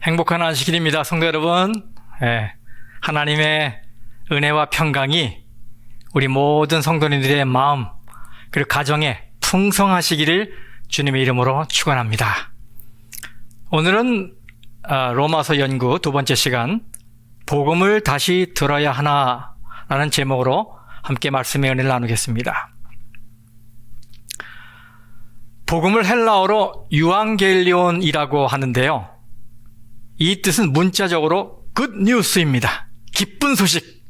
행복한 안식일입니다. 성도 여러분. 하나님의 은혜와 평강이 우리 모든 성도님들의 마음 그리고 가정에 풍성하시기를 주님의 이름으로 축원합니다. 오늘은 로마서 연구 두 번째 시간, 복음을 다시 들어야 하나라는 제목으로 함께 말씀의 은혜를 나누겠습니다. 복음을 헬라어로 유앙겔리온이라고 하는데요, 이 뜻은 문자적으로 good news입니다. 기쁜 소식,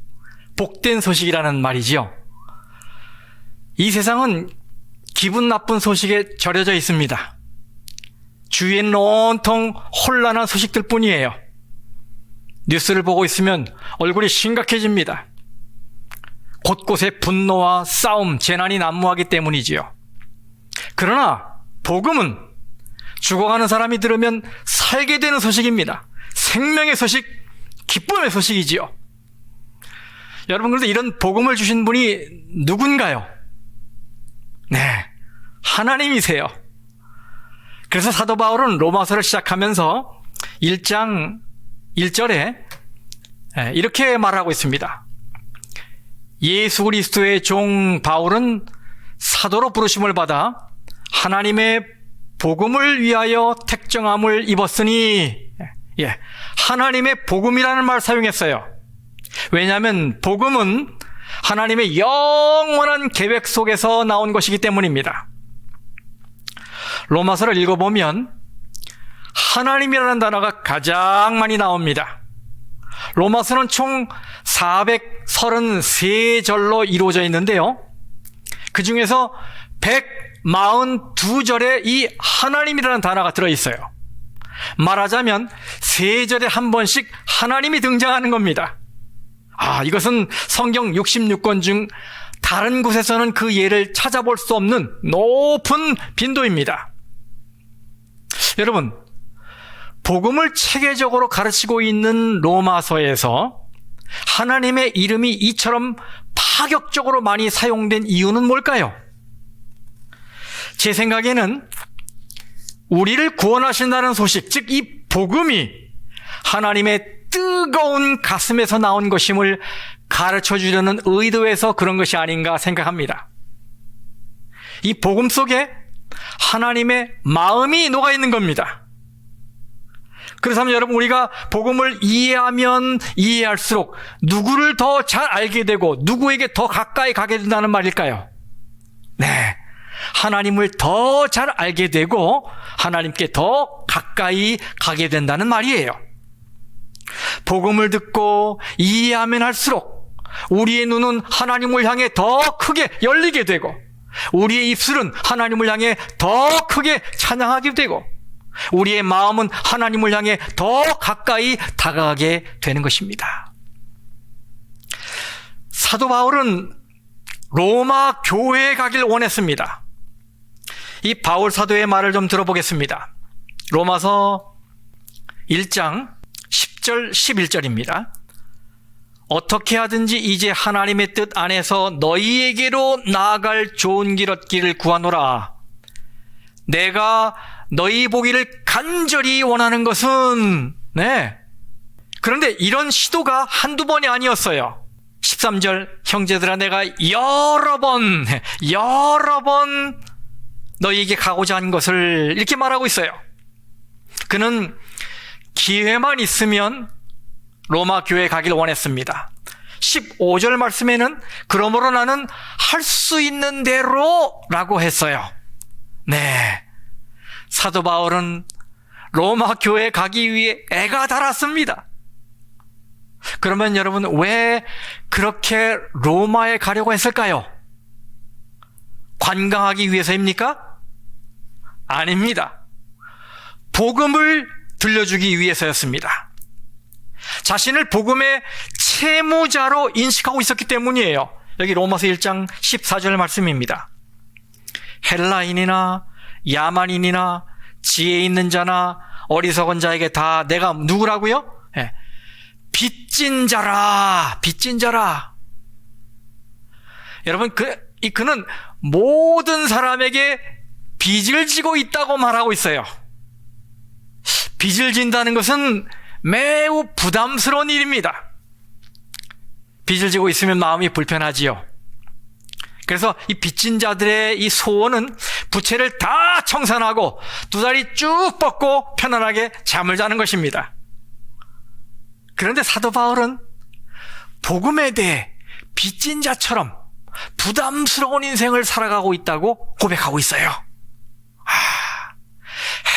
복된 소식이라는 말이지요. 이 세상은 기분 나쁜 소식에 절여져 있습니다. 주위에는 온통 혼란한 소식들 뿐이에요. 뉴스를 보고 있으면 얼굴이 심각해집니다. 곳곳에 분노와 싸움, 재난이 난무하기 때문이지요. 그러나 복음은 죽어가는 사람이 들으면 살게 되는 소식입니다. 생명의 소식, 기쁨의 소식이지요. 여러분, 그런데 이런 복음을 주신 분이 누군가요? 네, 하나님이세요. 그래서 사도 바울은 로마서를 시작하면서 1장 1절에 이렇게 말하고 있습니다. 예수 그리스도의 종 바울은 사도로 부르심을 받아 하나님의 복음을 위하여 택정함을 입었으니, 하나님의 복음이라는 말 사용했어요. 왜냐하면 복음은 하나님의 영원한 계획 속에서 나온 것이기 때문입니다. 로마서를 읽어보면 하나님이라는 단어가 가장 많이 나옵니다. 로마서는 총 433절로 이루어져 있는데요, 그 중에서 142절에 이 하나님이라는 단어가 들어있어요. 말하자면 3절에 한 번씩 하나님이 등장하는 겁니다. 이것은 성경 66권 중 다른 곳에서는 그 예를 찾아볼 수 없는 높은 빈도입니다. 여러분, 복음을 체계적으로 가르치고 있는 로마서에서 하나님의 이름이 이처럼 파격적으로 많이 사용된 이유는 뭘까요? 제 생각에는 우리를 구원하신다는 소식, 즉 이 복음이 하나님의 뜨거운 가슴에서 나온 것임을 가르쳐 주려는 의도에서 그런 것이 아닌가 생각합니다. 이 복음 속에 하나님의 마음이 녹아 있는 겁니다. 그래서 여러분, 우리가 복음을 이해하면 이해할수록 누구를 더 잘 알게 되고 누구에게 더 가까이 가게 된다는 말일까요? 네, 하나님을 더 잘 알게 되고 하나님께 더 가까이 가게 된다는 말이에요. 복음을 듣고 이해하면 할수록 우리의 눈은 하나님을 향해 더 크게 열리게 되고 우리의 입술은 하나님을 향해 더 크게 찬양하게 되고 우리의 마음은 하나님을 향해 더 가까이 다가가게 되는 것입니다. 사도 바울은 로마 교회에 가길 원했습니다. 이 바울 사도의 말을 좀 들어보겠습니다. 로마서 1장 10절 11절입니다. 어떻게 하든지 이제 하나님의 뜻 안에서 너희에게로 나아갈 좋은 길 얻기를 구하노라. 내가 너희 보기를 간절히 원하는 것은, 그런데 이런 시도가 한두 번이 아니었어요. 13절, 형제들아, 내가 여러 번 너희에게 가고자 한 것을, 이렇게 말하고 있어요. 그는 기회만 있으면 로마 교회에 가길 원했습니다. 15절 말씀에는 그러므로 나는 할 수 있는 대로 라고 했어요. 네, 사도 바울은 로마 교회에 가기 위해 애가 달았습니다. 그러면 여러분, 왜 그렇게 로마에 가려고 했을까요? 관광하기 위해서입니까? 아닙니다. 복음을 들려주기 위해서였습니다. 자신을 복음의 채무자로 인식하고 있었기 때문이에요. 여기 로마서 1장 14절 말씀입니다. 헬라인이나 야만인이나 지혜 있는 자나 어리석은 자에게 다 내가 누구라고요? 빚진 자라. 여러분, 그는 모든 사람에게 빚을 지고 있다고 말하고 있어요. 빚을 진다는 것은 매우 부담스러운 일입니다. 빚을 지고 있으면 마음이 불편하지요. 그래서 이 빚진 자들의 이 소원은 부채를 다 청산하고 두 다리 쭉 뻗고 편안하게 잠을 자는 것입니다. 그런데 사도 바울은 복음에 대해 빚진 자처럼 부담스러운 인생을 살아가고 있다고 고백하고 있어요.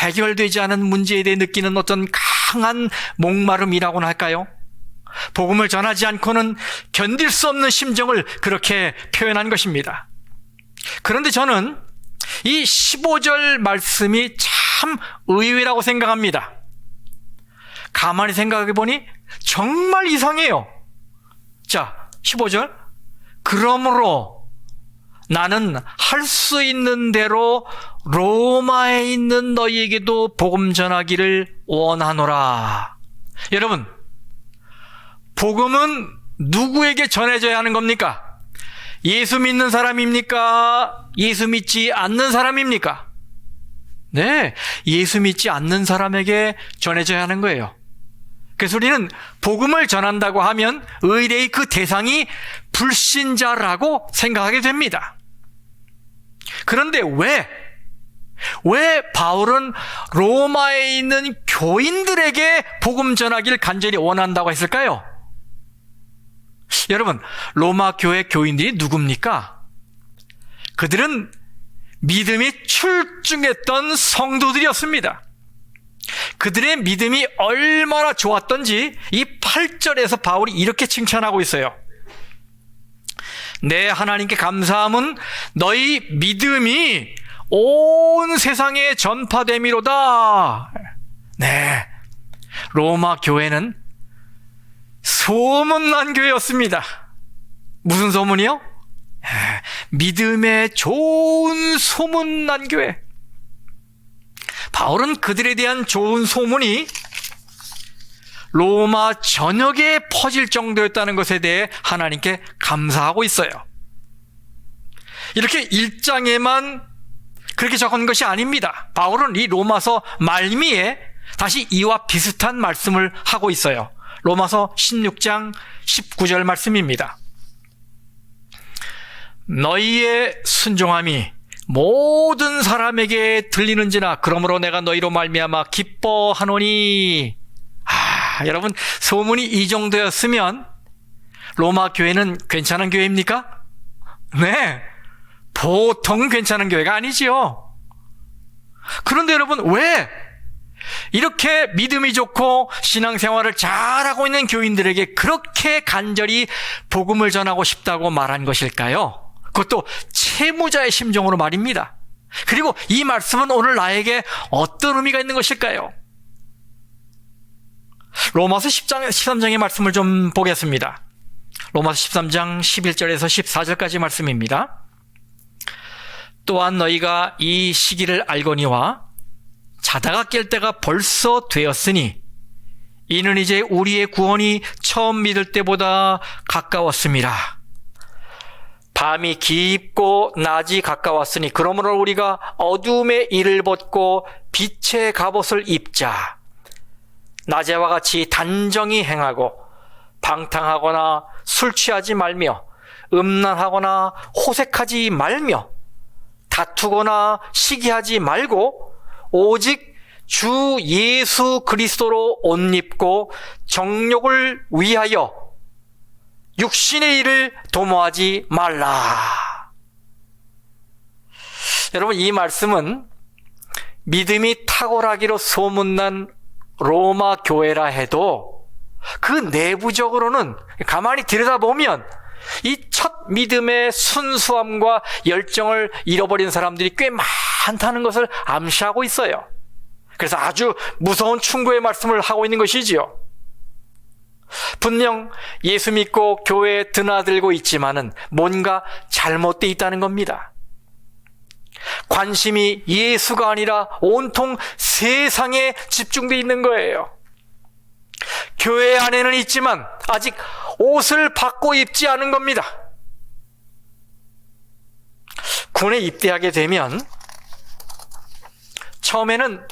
해결되지 않은 문제에 대해 느끼는 어떤 강한 목마름이라고나 할까요? 복음을 전하지 않고는 견딜 수 없는 심정을 그렇게 표현한 것입니다. 그런데 저는 이 15절 말씀이 참 의외라고 생각합니다. 가만히 생각해 보니 정말 이상해요. 자, 15절. 그러므로 나는 할 수 있는 대로 로마에 있는 너희에게도 복음 전하기를 원하노라. 여러분, 복음은 누구에게 전해져야 하는 겁니까? 예수 믿는 사람입니까? 예수 믿지 않는 사람입니까? 네, 예수 믿지 않는 사람에게 전해져야 하는 거예요. 그래서 우리는 복음을 전한다고 하면 의뢰의 그 대상이 불신자라고 생각하게 됩니다. 그런데 왜 바울은 로마에 있는 교인들에게 복음 전하기를 간절히 원한다고 했을까요? 여러분, 로마 교회 교인들이 누굽니까? 그들은 믿음이 출중했던 성도들이었습니다. 그들의 믿음이 얼마나 좋았던지 이 8절에서 바울이 이렇게 칭찬하고 있어요. 내 하나님께 감사함은 너희 믿음이 온 세상에 전파됨이로다. 네, 로마 교회는 소문난 교회였습니다. 무슨 소문이요? 믿음의 좋은 소문난 교회. 바울은 그들에 대한 좋은 소문이 로마 전역에 퍼질 정도였다는 것에 대해 하나님께 감사하고 있어요. 이렇게 1장에만 그렇게 적은 것이 아닙니다. 바울은 이 로마서 말미에 다시 이와 비슷한 말씀을 하고 있어요. 로마서 16장 19절 말씀입니다. 너희의 순종함이 모든 사람에게 들리는지나 그러므로 내가 너희로 말미암아 기뻐하노니. 여러분, 소문이 이 정도였으면 로마 교회는 괜찮은 교회입니까? 네, 보통 괜찮은 교회가 아니지요. 그런데 여러분, 왜 이렇게 믿음이 좋고 신앙생활을 잘하고 있는 교인들에게 그렇게 간절히 복음을 전하고 싶다고 말한 것일까요? 그것도 채무자의 심정으로 말입니다. 그리고 이 말씀은 오늘 나에게 어떤 의미가 있는 것일까요? 로마서 13장의 말씀을 좀 보겠습니다. 로마서 13장 11절에서 14절까지 말씀입니다. 또한 너희가 이 시기를 알거니와 자다가 깰 때가 벌써 되었으니 이는 이제 우리의 구원이 처음 믿을 때보다 가까웠습니다. 밤이 깊고 낮이 가까웠으니 그러므로 우리가 어두움의 일을 벗고 빛의 갑옷을 입자. 낮에와 같이 단정히 행하고 방탕하거나 술 취하지 말며 음란하거나 호색하지 말며 다투거나 시기하지 말고 오직 주 예수 그리스도로 옷 입고 정욕을 위하여 육신의 일을 도모하지 말라. 여러분, 이 말씀은 믿음이 탁월하기로 소문난 로마 교회라 해도 그 내부적으로는 가만히 들여다보면 이 첫 믿음의 순수함과 열정을 잃어버린 사람들이 꽤 많다는 것을 암시하고 있어요. 그래서 아주 무서운 충고의 말씀을 하고 있는 것이지요. 분명 예수 믿고 교회에 드나들고 있지만은 뭔가 잘못되어 있다는 겁니다. 관심이 예수가 아니라 온통 세상에 집중되어 있는 거예요. 교회 안에는 있지만 아직 옷을 바꿔 입지 않은 겁니다. 군에 입대하게 되면 처음에는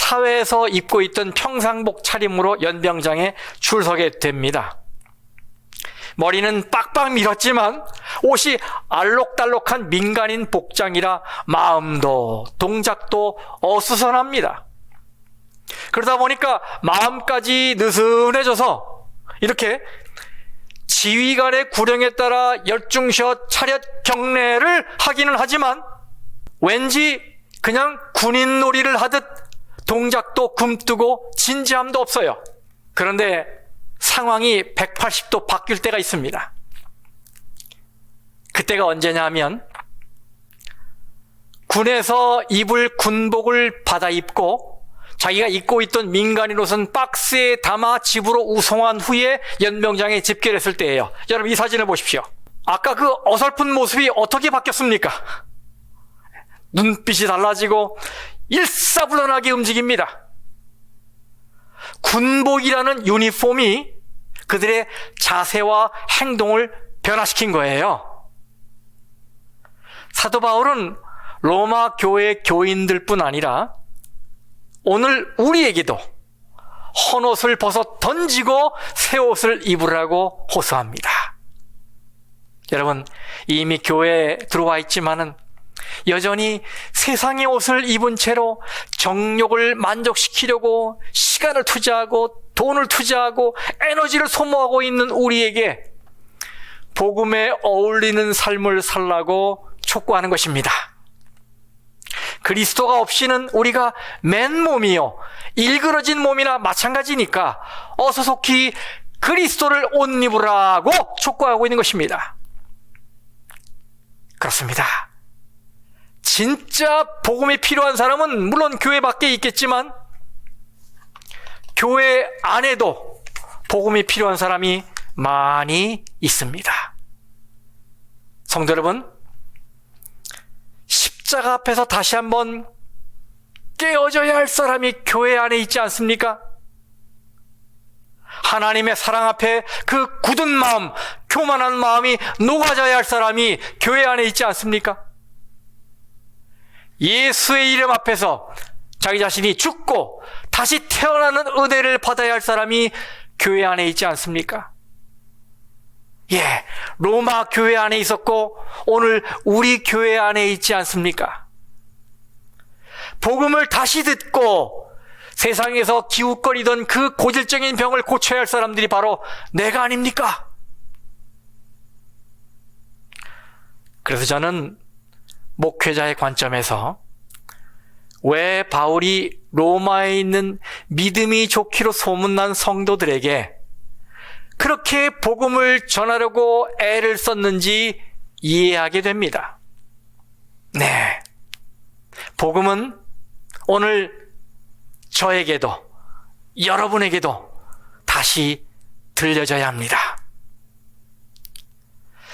사회에서 입고 있던 평상복 차림으로 연병장에 줄 서게 됩니다. 머리는 빡빡 밀었지만 옷이 알록달록한 민간인 복장이라 마음도 동작도 어수선합니다. 그러다 보니까 마음까지 느슨해져서 이렇게 지휘관의 구령에 따라 열중셔 차렷 경례를 하기는 하지만 왠지 그냥 군인 놀이를 하듯 동작도 굼뜨고 진지함도 없어요. 그런데 상황이 180도 바뀔 때가 있습니다. 그때가 언제냐 하면 군에서 입을 군복을 받아 입고 자기가 입고 있던 민간인 옷은 박스에 담아 집으로 우송한 후에 연병장에 집결했을 때예요. 여러분 이 사진을 보십시오. 아까 그 어설픈 모습이 어떻게 바뀌었습니까? 눈빛이 달라지고 일사불란하게 움직입니다. 군복이라는 유니폼이 그들의 자세와 행동을 변화시킨 거예요. 사도 바울은 로마 교회 교인들뿐 아니라 오늘 우리에게도 헌옷을 벗어 던지고 새 옷을 입으라고 호소합니다. 여러분 이미 교회에 들어와 있지만은 여전히 세상의 옷을 입은 채로 정욕을 만족시키려고 시간을 투자하고 돈을 투자하고 에너지를 소모하고 있는 우리에게 복음에 어울리는 삶을 살라고 촉구하는 것입니다. 그리스도가 없이는 우리가 맨몸이요 일그러진 몸이나 마찬가지니까 어서 속히 그리스도를 옷 입으라고 촉구하고 있는 것입니다. 그렇습니다. 진짜 복음이 필요한 사람은 물론 교회 밖에 있겠지만 교회 안에도 복음이 필요한 사람이 많이 있습니다. 성도 여러분, 십자가 앞에서 다시 한번 깨어져야 할 사람이 교회 안에 있지 않습니까? 하나님의 사랑 앞에 그 굳은 마음, 교만한 마음이 녹아져야 할 사람이 교회 안에 있지 않습니까? 예수의 이름 앞에서 자기 자신이 죽고 다시 태어나는 은혜를 받아야 할 사람이 교회 안에 있지 않습니까? 예, 로마 교회 안에 있었고 오늘 우리 교회 안에 있지 않습니까? 복음을 다시 듣고 세상에서 기웃거리던 그 고질적인 병을 고쳐야 할 사람들이 바로 내가 아닙니까? 그래서 저는 목회자의 관점에서 왜 바울이 로마에 있는 믿음이 좋기로 소문난 성도들에게 그렇게 복음을 전하려고 애를 썼는지 이해하게 됩니다. 네, 복음은 오늘 저에게도 여러분에게도 다시 들려져야 합니다.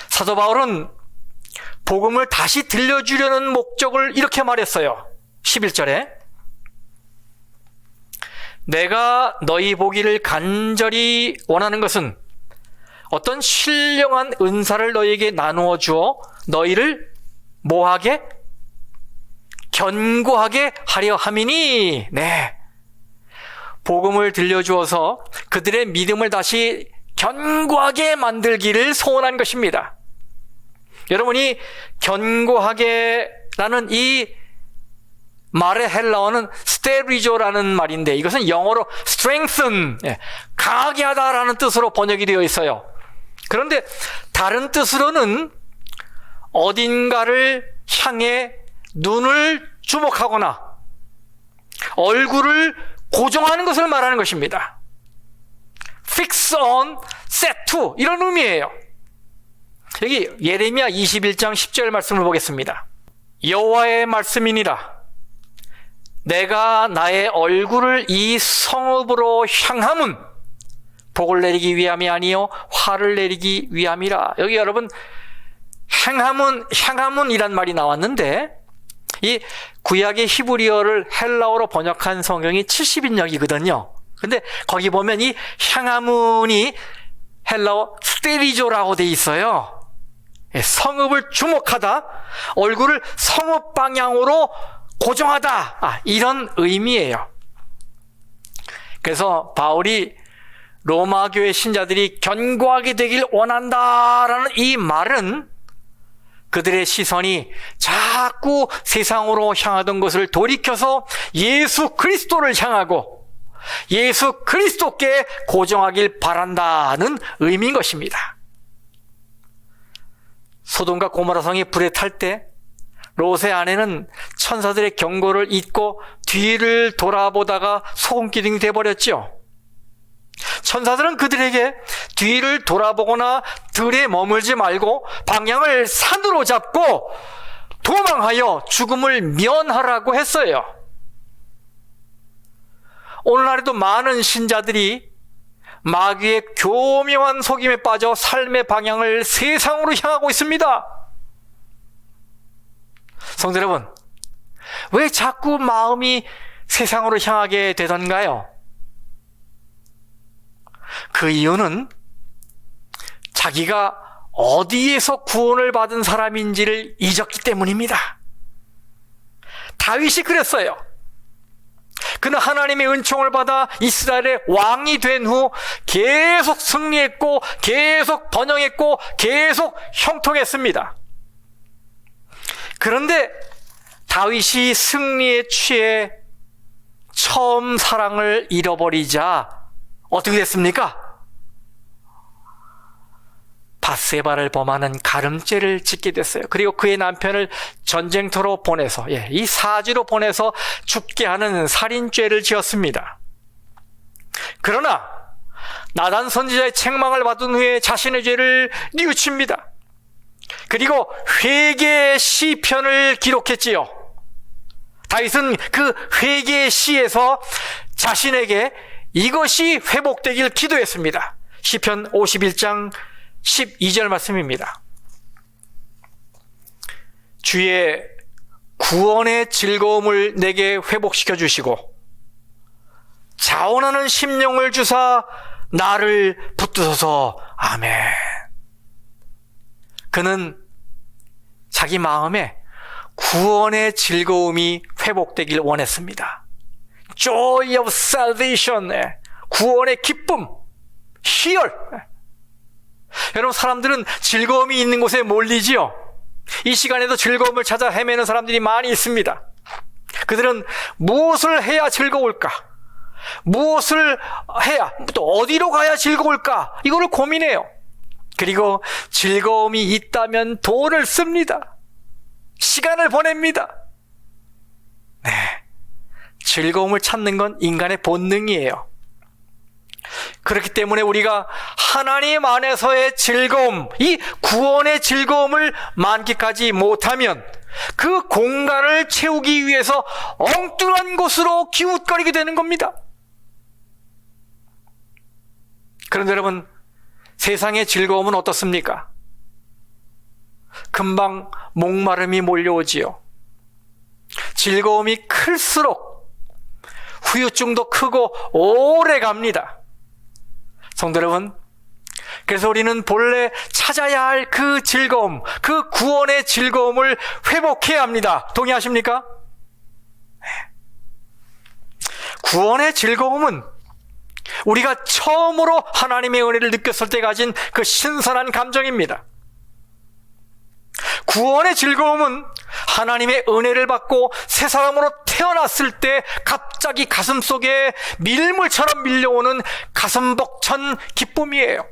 사도 바울은 복음을 다시 들려주려는 목적을 이렇게 말했어요. 11절에 내가 너희 보기를 간절히 원하는 것은 어떤 신령한 은사를 너희에게 나누어 주어 너희를 뭐하게? 견고하게 하려 함이니. 네, 복음을 들려주어서 그들의 믿음을 다시 견고하게 만들기를 소원한 것입니다. 여러분이 견고하게 라는 이 말의 헬라어는 스테리조라는 말인데 이것은 영어로 strengthen, 강하게 하다라는 뜻으로 번역이 되어 있어요. 그런데 다른 뜻으로는 어딘가를 향해 눈을 주목하거나 얼굴을 고정하는 것을 말하는 것입니다. fix on, set to 이런 의미예요. 여기 예레미야 21장 10절 말씀을 보겠습니다. 여호와의 말씀이니라 내가 나의 얼굴을 이 성읍으로 향함은 복을 내리기 위함이 아니요 화를 내리기 위함이라. 여기 여러분 향함은이란 말이 나왔는데 이 구약의 히브리어를 헬라어로 번역한 성경이 70인역이거든요. 근데 거기 보면 이 향함은이 헬라어 스테리조라고 돼 있어요. 성읍을 주목하다, 얼굴을 성읍 방향으로 고정하다, 이런 의미예요. 그래서 바울이 로마 교회 신자들이 견고하게 되길 원한다라는 이 말은 그들의 시선이 자꾸 세상으로 향하던 것을 돌이켜서 예수 그리스도를 향하고 예수 그리스도께 고정하길 바란다는 의미인 것입니다. 소돔과 고모라 성이 불에 탈 때 롯의 아내는 천사들의 경고를 잊고 뒤를 돌아보다가 소금기둥이 되어버렸죠. 천사들은 그들에게 뒤를 돌아보거나 들에 머물지 말고 방향을 산으로 잡고 도망하여 죽음을 면하라고 했어요. 오늘날에도 많은 신자들이 마귀의 교묘한 속임에 빠져 삶의 방향을 세상으로 향하고 있습니다. 성도 여러분, 왜 자꾸 마음이 세상으로 향하게 되던가요? 그 이유는 자기가 어디에서 구원을 받은 사람인지를 잊었기 때문입니다. 다윗이 그랬어요. 그는 하나님의 은총을 받아 이스라엘의 왕이 된 후 계속 승리했고 계속 번영했고 계속 형통했습니다. 그런데 다윗이 승리에 취해 처음 사랑을 잃어버리자 어떻게 됐습니까? 밧세바를 범하는 가늠죄를 짓게 됐어요. 그리고 그의 남편을 전쟁터로 보내서 이 사지로 보내서 죽게 하는 살인죄를 지었습니다. 그러나 나단 선지자의 책망을 받은 후에 자신의 죄를 뉘우칩니다. 그리고 회개의 시편을 기록했지요. 다윗은 그 회개의 시에서 자신에게 이것이 회복되길 기도했습니다. 시편 51장 12절 말씀입니다. 주의 구원의 즐거움을 내게 회복시켜 주시고 자원하는 심령을 주사 나를 붙드소서. 아멘. 그는 자기 마음에 구원의 즐거움이 회복되길 원했습니다. Joy of salvation, 구원의 기쁨, 희열. 여러분, 사람들은 즐거움이 있는 곳에 몰리지요. 이 시간에도 즐거움을 찾아 헤매는 사람들이 많이 있습니다. 그들은 무엇을 해야 즐거울까? 무엇을 해야, 또 어디로 가야 즐거울까? 이거를 고민해요. 그리고 즐거움이 있다면 돈을 씁니다. 시간을 보냅니다. 네, 즐거움을 찾는 건 인간의 본능이에요. 그렇기 때문에 우리가 하나님 안에서의 즐거움, 이 구원의 즐거움을 만끽하지 못하면 그 공간을 채우기 위해서 엉뚱한 곳으로 기웃거리게 되는 겁니다. 그런데 여러분, 세상의 즐거움은 어떻습니까? 금방 목마름이 몰려오지요. 즐거움이 클수록 후유증도 크고 오래 갑니다. 성도 여러분, 그래서 우리는 본래 찾아야 할 그 즐거움, 그 구원의 즐거움을 회복해야 합니다. 동의하십니까? 구원의 즐거움은 우리가 처음으로 하나님의 은혜를 느꼈을 때 가진 그 신선한 감정입니다. 구원의 즐거움은 하나님의 은혜를 받고 새 사람으로 태어났을 때 갑자기 가슴속에 밀물처럼 밀려오는 가슴 벅찬 기쁨이에요.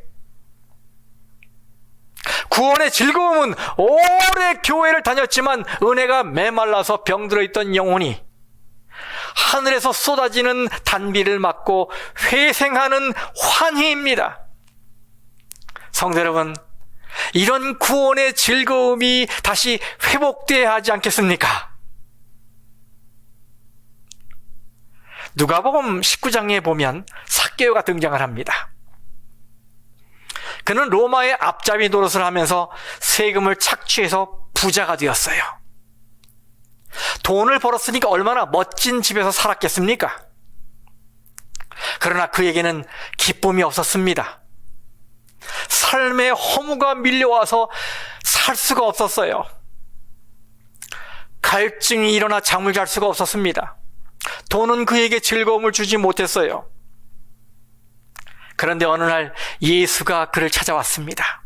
구원의 즐거움은 오래 교회를 다녔지만 은혜가 메말라서 병들어 있던 영혼이 하늘에서 쏟아지는 단비를 맞고 회생하는 환희입니다. 성도 여러분, 이런 구원의 즐거움이 다시 회복되어야 하지 않겠습니까? 누가복음 19장에 보면 삭개오가 등장을 합니다. 그는 로마의 앞잡이 노릇을 하면서 세금을 착취해서 부자가 되었어요. 돈을 벌었으니까 얼마나 멋진 집에서 살았겠습니까? 그러나 그에게는 기쁨이 없었습니다. 삶의 허무가 밀려와서 살 수가 없었어요. 갈증이 일어나 잠을 잘 수가 없었습니다. 돈은 그에게 즐거움을 주지 못했어요. 그런데 어느 날 예수가 그를 찾아왔습니다.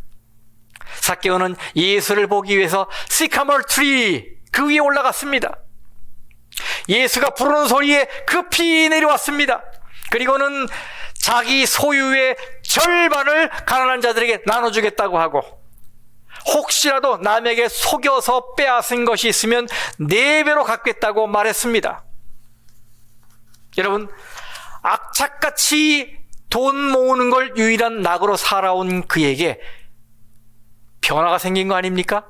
삭개오는 예수를 보기 위해서 시카몰 트리 그 위에 올라갔습니다. 예수가 부르는 소리에 급히 내려왔습니다. 그리고는 자기 소유의 절반을 가난한 자들에게 나눠주겠다고 하고, 혹시라도 남에게 속여서 빼앗은 것이 있으면 4배로 갚겠다고 말했습니다. 여러분, 악착같이 돈 모으는 걸 유일한 낙으로 살아온 그에게 변화가 생긴 거 아닙니까?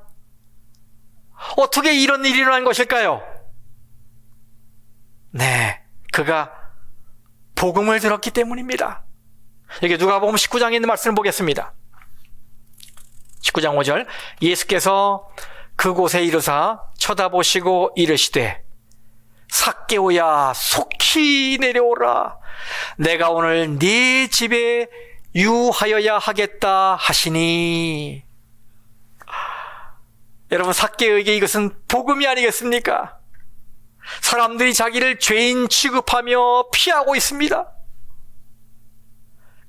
어떻게 이런 일이 일어난 것일까요? 네, 그가 복음을 들었기 때문입니다. 여기 누가복음 19장에 있는 말씀을 보겠습니다. 19장 5절, 예수께서 그곳에 이르사 쳐다보시고 이르시되 삭개오야 속히 내려오라, 내가 오늘 네 집에 유하여야 하겠다 하시니. 여러분, 삭개오에게 이것은 복음이 아니겠습니까? 사람들이 자기를 죄인 취급하며 피하고 있습니다.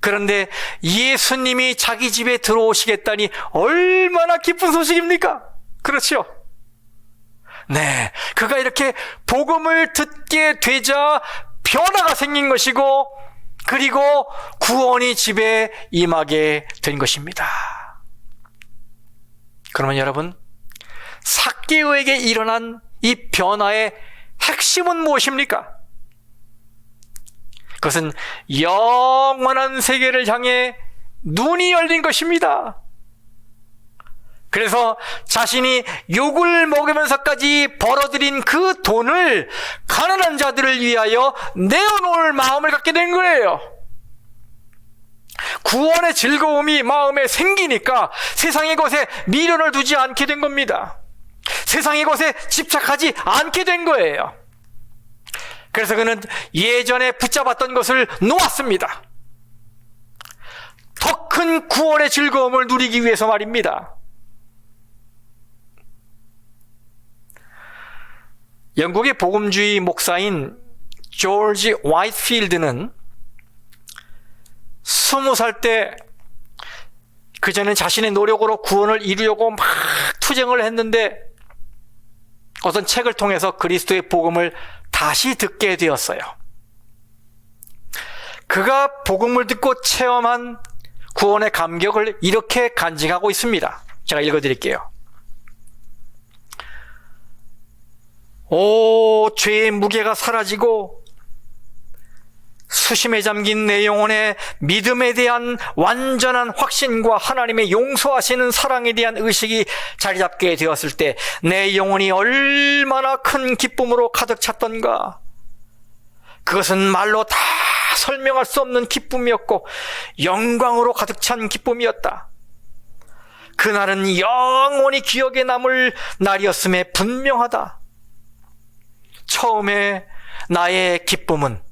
그런데 예수님이 자기 집에 들어오시겠다니 얼마나 기쁜 소식입니까? 그렇죠? 네, 그가 이렇게 복음을 듣게 되자 변화가 생긴 것이고, 그리고 구원이 집에 임하게 된 것입니다. 그러면 여러분, 삭개오에게 일어난 이 변화의 핵심은 무엇입니까? 그것은 영원한 세계를 향해 눈이 열린 것입니다. 그래서 자신이 욕을 먹으면서까지 벌어들인 그 돈을 가난한 자들을 위하여 내어놓을 마음을 갖게 된 거예요. 구원의 즐거움이 마음에 생기니까 세상의 것에 미련을 두지 않게 된 겁니다. 세상의 것에 집착하지 않게 된 거예요. 그래서 그는 예전에 붙잡았던 것을 놓았습니다. 더 큰 구원의 즐거움을 누리기 위해서 말입니다. 영국의 복음주의 목사인 조지 화이트필드는 20살 때, 그전엔 자신의 노력으로 구원을 이루려고 막 투쟁을 했는데 어떤 책을 통해서 그리스도의 복음을 다시 듣게 되었어요. 그가 복음을 듣고 체험한 구원의 감격을 이렇게 간직하고 있습니다. 제가 읽어드릴게요. 오, 죄의 무게가 사라지고 수심에 잠긴 내 영혼의 믿음에 대한 완전한 확신과 하나님의 용서하시는 사랑에 대한 의식이 자리 잡게 되었을 때 내 영혼이 얼마나 큰 기쁨으로 가득 찼던가. 그것은 말로 다 설명할 수 없는 기쁨이었고 영광으로 가득 찬 기쁨이었다. 그날은 영원히 기억에 남을 날이었음에 분명하다. 처음에 나의 기쁨은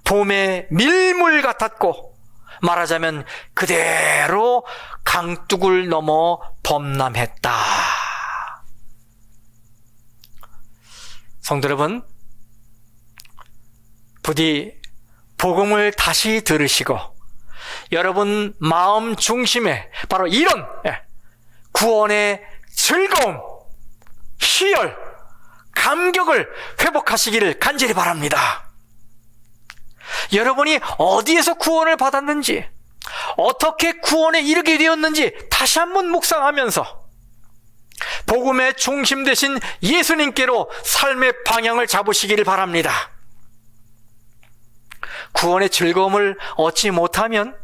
봄의 밀물 같았고, 말하자면 그대로 강둑을 넘어 범람했다. 성도 여러분, 부디 복음을 다시 들으시고 여러분 마음 중심에 바로 이런 구원의 즐거움, 희열, 감격을 회복하시기를 간절히 바랍니다. 여러분이 어디에서 구원을 받았는지, 어떻게 구원에 이르게 되었는지 다시 한번 묵상하면서 복음의 중심 되신 예수님께로 삶의 방향을 잡으시기를 바랍니다. 구원의 즐거움을 얻지 못하면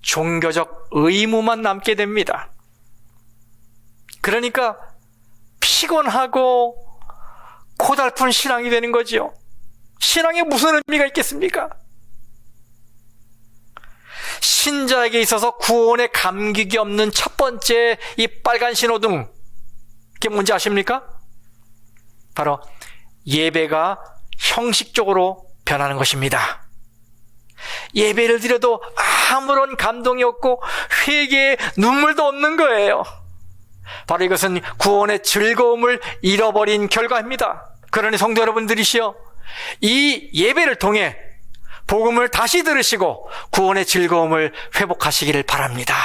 종교적 의무만 남게 됩니다. 그러니까 피곤하고 고달픈 신앙이 되는 거지요. 신앙에 무슨 의미가 있겠습니까? 신자에게 있어서 구원의 감격이 없는 첫 번째 이 빨간 신호등, 그게 뭔지 아십니까? 바로 예배가 형식적으로 변하는 것입니다. 예배를 드려도 아무런 감동이 없고 회개에 눈물도 없는 거예요. 바로 이것은 구원의 즐거움을 잃어버린 결과입니다. 그러니 성도 여러분들이시여, 이 예배를 통해 복음을 다시 들으시고 구원의 즐거움을 회복하시기를 바랍니다.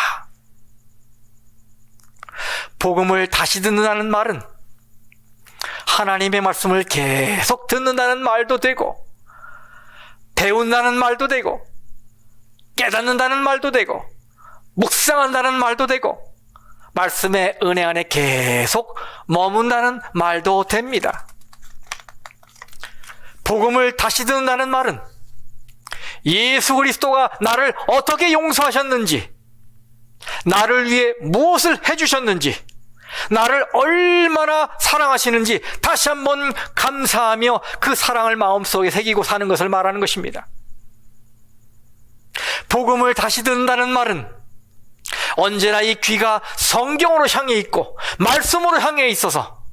복음을 다시 듣는다는 말은 하나님의 말씀을 계속 듣는다는 말도 되고, 배운다는 말도 되고, 깨닫는다는 말도 되고, 묵상한다는 말도 되고, 말씀의 은혜 안에 계속 머문다는 말도 됩니다. 복음을 다시 듣는다는 말은 예수 그리스도가 나를 어떻게 용서하셨는지, 나를 위해 무엇을 해주셨는지, 나를 얼마나 사랑하시는지 다시 한번 감사하며 그 사랑을 마음속에 새기고 사는 것을 말하는 것입니다. 복음을 다시 듣는다는 말은 언제나 이 귀가 성경으로 향해 있고 말씀으로 향해 있어서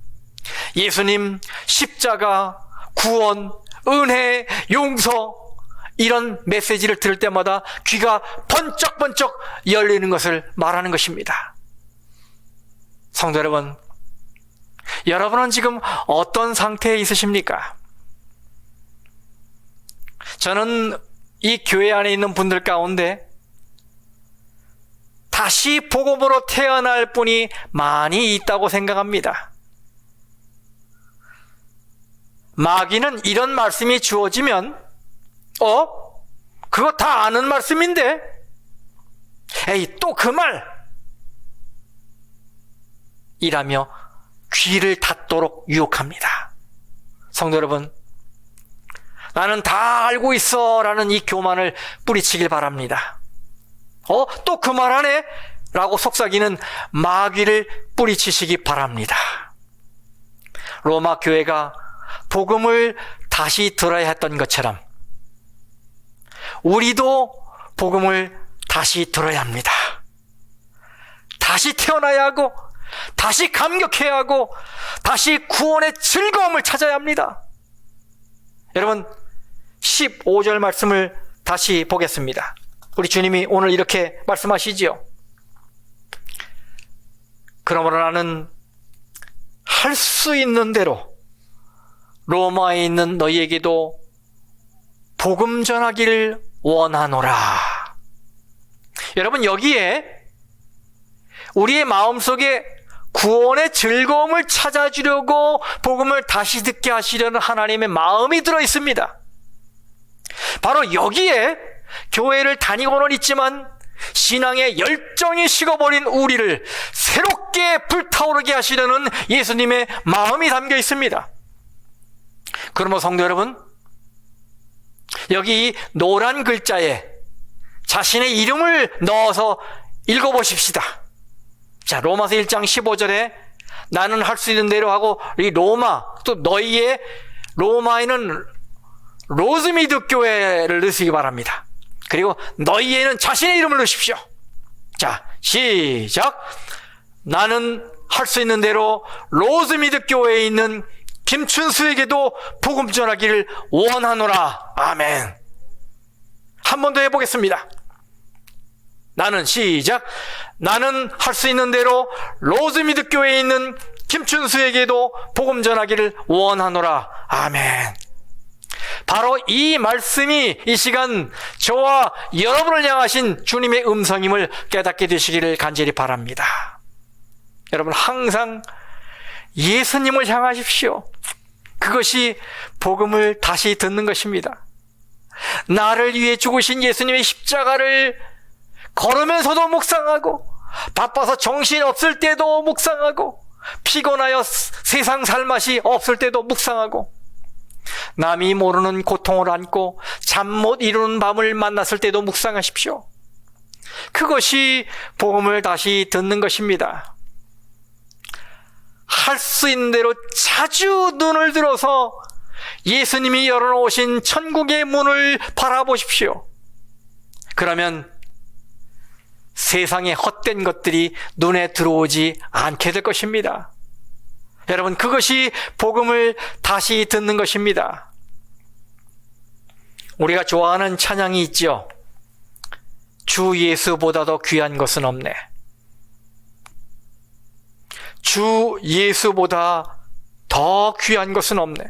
예수님, 십자가, 구원, 은혜, 용서, 이런 메시지를 들을 때마다 귀가 번쩍번쩍 열리는 것을 말하는 것입니다. 성도 여러분, 여러분은 지금 어떤 상태에 있으십니까? 저는 이 교회 안에 있는 분들 가운데 다시 복음으로 태어날 분이 많이 있다고 생각합니다. 마귀는 이런 말씀이 주어지면 그거 다 아는 말씀인데? 에이, 또 그 말! 이라며 귀를 닫도록 유혹합니다. 성도 여러분, 나는 다 알고 있어 라는 이 교만을 뿌리치길 바랍니다. 또 그 말 하네? 라고 속삭이는 마귀를 뿌리치시기 바랍니다. 로마 교회가 복음을 다시 들어야 했던 것처럼 우리도 복음을 다시 들어야 합니다. 다시 태어나야 하고, 다시 감격해야 하고, 다시 구원의 즐거움을 찾아야 합니다. 여러분, 15절 말씀을 다시 보겠습니다. 우리 주님이 오늘 이렇게 말씀하시지요. 그러므로 나는 할 수 있는 대로 로마에 있는 너희에게도 복음 전하기를 원하노라. 여러분, 여기에 우리의 마음속에 구원의 즐거움을 찾아주려고 복음을 다시 듣게 하시려는 하나님의 마음이 들어 있습니다. 바로 여기에 교회를 다니고는 있지만 신앙의 열정이 식어버린 우리를 새롭게 불타오르게 하시려는 예수님의 마음이 담겨 있습니다. 그러므로 성도 여러분, 여기 이 노란 글자에 자신의 이름을 넣어서 읽어보십시다. 자, 로마서 1장 15절에 나는 할 수 있는 대로 하고, 이 로마, 또 너희의 로마에는 로즈미드 교회를 넣으시기 바랍니다. 그리고 너희에는 자신의 이름을 넣으십시오. 자, 시작. 나는 할 수 있는 대로 로즈미드 교회에 있는 김춘수에게도 복음 전하기를 원하노라. 아멘. 한 번 더 해보겠습니다. 나는, 시작. 나는 할 수 있는 대로 로즈미드 교회에 있는 김춘수에게도 복음 전하기를 원하노라. 아멘. 바로 이 말씀이 이 시간 저와 여러분을 향하신 주님의 음성임을 깨닫게 되시기를 간절히 바랍니다. 여러분, 항상 예수님을 향하십시오. 그것이 복음을 다시 듣는 것입니다. 나를 위해 죽으신 예수님의 십자가를 걸으면서도 묵상하고, 바빠서 정신 없을 때도 묵상하고, 피곤하여 세상 살맛이 없을 때도 묵상하고, 남이 모르는 고통을 안고 잠 못 이루는 밤을 만났을 때도 묵상하십시오. 그것이 복음을 다시 듣는 것입니다. 할 수 있는 대로 자주 눈을 들어서 예수님이 열어놓으신 천국의 문을 바라보십시오. 그러면 세상의 헛된 것들이 눈에 들어오지 않게 될 것입니다. 여러분, 그것이 복음을 다시 듣는 것입니다. 우리가 좋아하는 찬양이 있죠. 주 예수보다도 귀한 것은 없네. 주 예수보다 더 귀한 것은 없네.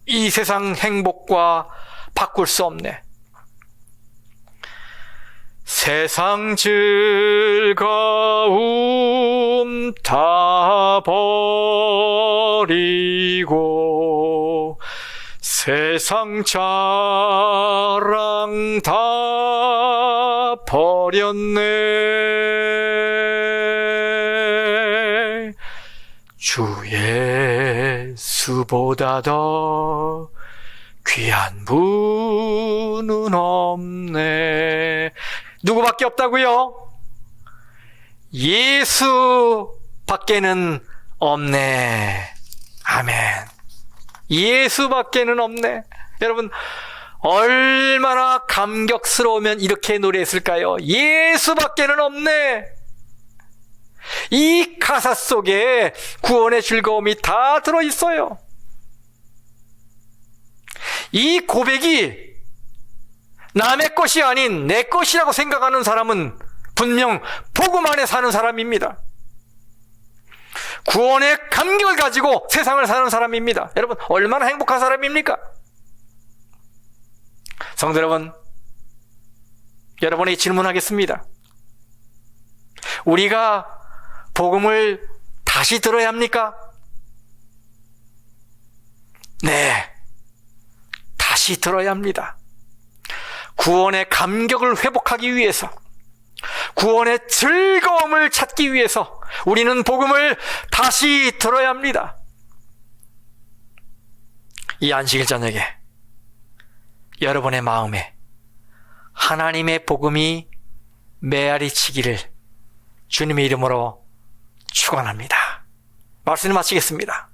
이 세상 행복과 바꿀 수 없네. 세상 즐거움 다 버리고 세상 자랑 다 버렸네. 주 예수보다 더 귀한 분은 없네. 누구밖에 없다고요? 예수밖에는 없네. 아멘. 예수밖에는 없네. 여러분, 얼마나 감격스러우면 이렇게 노래했을까요? 예수밖에는 없네. 이 가사 속에 구원의 즐거움이 다 들어있어요. 이 고백이 남의 것이 아닌 내 것이라고 생각하는 사람은 분명 복음 안에 사는 사람입니다. 구원의 감격을 가지고 세상을 사는 사람입니다. 여러분, 얼마나 행복한 사람입니까? 성도 여러분, 여러분에게 질문하겠습니다. 우리가 복음을 다시 들어야 합니까? 네, 다시 들어야 합니다. 구원의 감격을 회복하기 위해서, 구원의 즐거움을 찾기 위해서 우리는 복음을 다시 들어야 합니다. 이 안식일 저녁에 여러분의 마음에 하나님의 복음이 메아리치기를 주님의 이름으로 축원합니다. 말씀을 마치겠습니다.